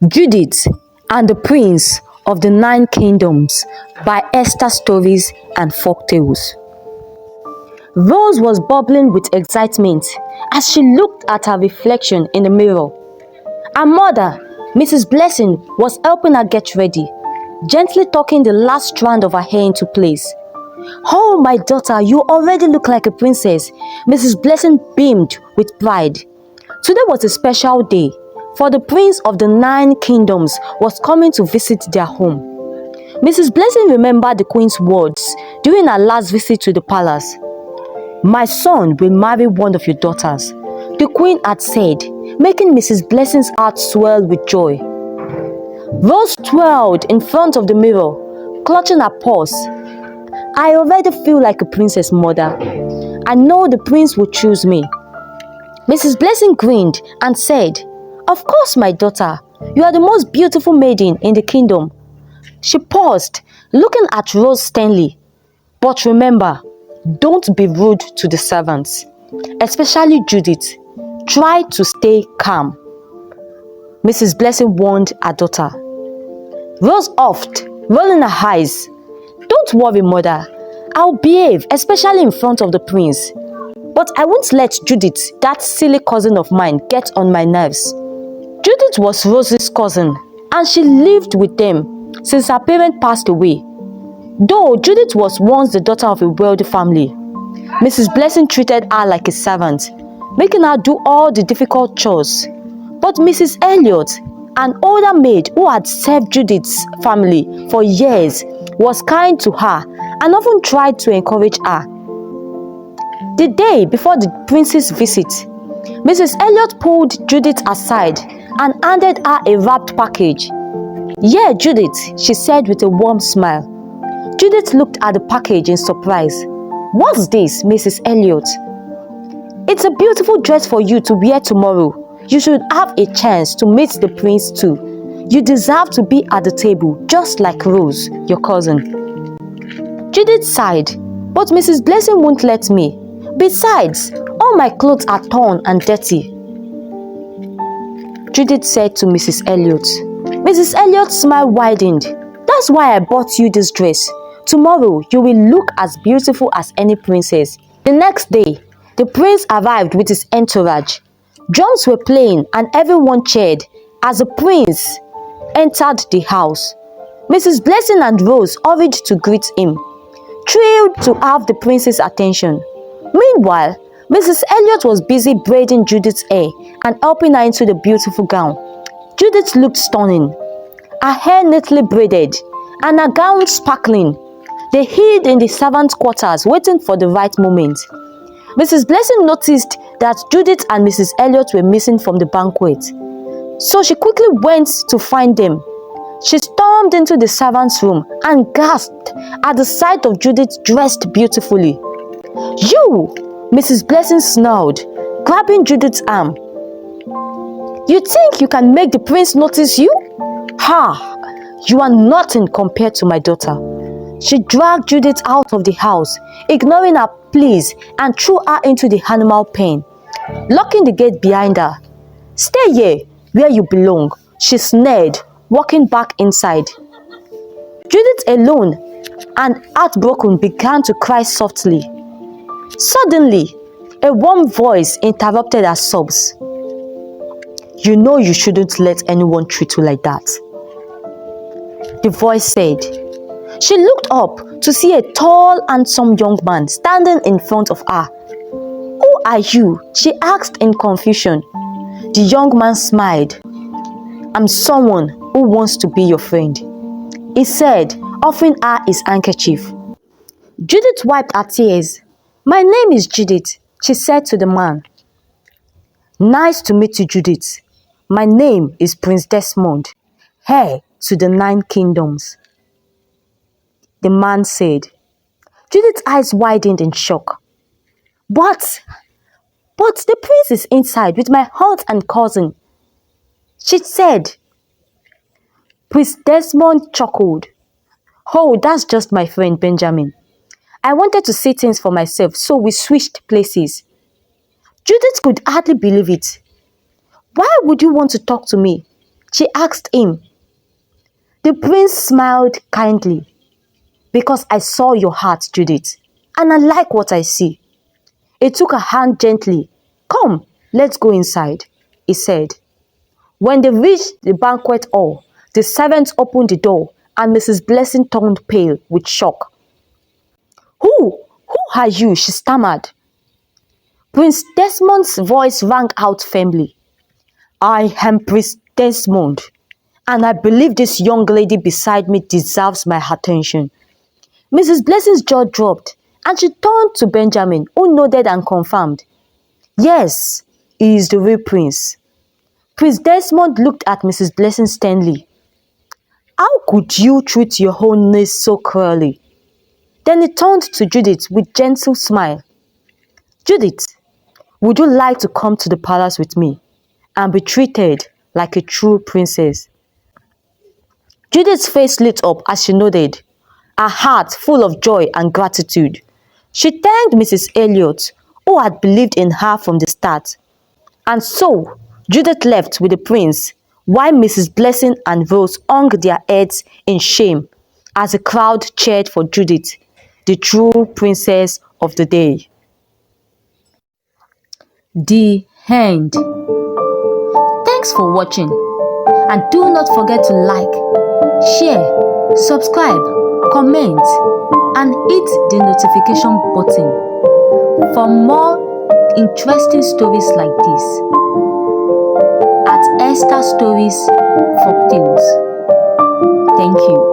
Judith and the Prince of the Nine Kingdoms by Esther Stories and Folktales. Rose was bubbling with excitement as she looked at her reflection in the mirror. Her mother, Mrs. Blessing, was helping her get ready, gently tucking the last strand of her hair into place. "Oh, my daughter, you already look like a princess," Mrs. Blessing beamed with pride. Today was a special day, for the Prince of the Nine Kingdoms was coming to visit their home. Mrs. Blessing remembered the Queen's words during her last visit to the palace. "My son will marry one of your daughters," the Queen had said, making Mrs. Blessing's heart swell with joy. Rose twirled in front of the mirror, clutching her purse. "I already feel like a princess, mother. I know the prince will choose me." Mrs. Blessing grinned and said, "Of course, my daughter. You are the most beautiful maiden in the kingdom." She paused, looking at Rose sternly. "But remember, don't be rude to the servants, especially Judith. Try to stay calm," Mrs. Blessing warned her daughter. Rose huffed, rolling her eyes. "Don't worry, mother. I'll behave, especially in front of the prince. But I won't let Judith, that silly cousin of mine, get on my nerves." Judith was Rose's cousin, and she lived with them since her parents passed away. Though Judith was once the daughter of a wealthy family, Mrs. Blessing treated her like a servant, making her do all the difficult chores. But Mrs. Elliot, an older maid who had served Judith's family for years, was kind to her and often tried to encourage her. The day before the prince's visit, Mrs. Elliot pulled Judith aside and handed her a wrapped package. "Here, Judith," she said with a warm smile. Judith looked at the package in surprise. "What's this, Mrs. Elliot?" "It's a beautiful dress for you to wear tomorrow. You should have a chance to meet the prince too. You deserve to be at the table, just like Rose, your cousin." Judith sighed, "But Mrs. Blessing won't let me. Besides, all my clothes are torn and dirty." Judith said to Mrs. Elliot. Mrs. Elliot's smile widened. "That's why I bought you this dress. Tomorrow you will look as beautiful as any princess." The next day, the prince arrived with his entourage. Drums were playing and everyone cheered as the prince entered the house. Mrs. Blessing and Rose hurried to greet him, thrilled to have the prince's attention. Meanwhile, Mrs. Elliot was busy braiding Judith's hair and helping her into the beautiful gown. Judith looked stunning, her hair neatly braided and her gown sparkling. They hid in the servants' quarters, waiting for the right moment. Mrs. Blessing noticed that Judith and Mrs. Elliot were missing from the banquet, so she quickly went to find them. She stormed into the servants' room and gasped at the sight of Judith dressed beautifully. "You!" Mrs. Blessing snarled, grabbing Judith's arm. "You think you can make the prince notice you? Ha! You are nothing compared to my daughter." She dragged Judith out of the house, ignoring her pleas, and threw her into the animal pen, locking the gate behind her. "Stay here, where you belong," she sneered, walking back inside. Judith, alone and heartbroken, began to cry softly. Suddenly, a warm voice interrupted her sobs. "You know you shouldn't let anyone treat you like that," the voice said. She looked up to see a tall, handsome young man standing in front of her. "Who are you?" she asked in confusion. The young man smiled. "I'm someone who wants to be your friend," he said, offering her his handkerchief. Judith wiped her tears. "My name is Judith," she said to the man. "Nice to meet you, Judith. My name is Prince Desmond, heir to the 9 kingdoms," the man said. Judith's eyes widened in shock. But the prince is inside with my aunt and cousin," she said. Prince Desmond chuckled. "Oh, that's just my friend Benjamin. I wanted to see things for myself, so we switched places." Judith could hardly believe it. "Why would you want to talk to me?" she asked him. The prince smiled kindly. Because I saw your heart, Judith, and I like what I see. He took her hand gently. Come, let's go inside, he said. When they reached the banquet hall, the servants opened the door and Mrs. Blessing turned pale with shock. Who are you? She stammered. Prince Desmond's voice rang out firmly. I am Prince Desmond, and I believe this young lady beside me deserves my attention. Mrs. Blessing's jaw dropped, and she turned to Benjamin, who nodded and confirmed. Yes, he is the real prince. Prince Desmond looked at Mrs. Blessing sternly. How could you treat your own niece so cruelly? Then he turned to Judith with gentle smile. Judith, would you like to come to the palace with me and be treated like a true princess? Judith's face lit up as she nodded, her heart full of joy and gratitude. She thanked Mrs. Elliot, who had believed in her from the start. And so, Judith left with the prince, while Mrs. Blessing and Rose hung their heads in shame as the crowd cheered for Judith, the true princess of the day. The end. Thanks for watching, and do not forget to like, share, subscribe, comment, and hit the notification button for more interesting stories like this at Esther Stories Folktales. Thank you.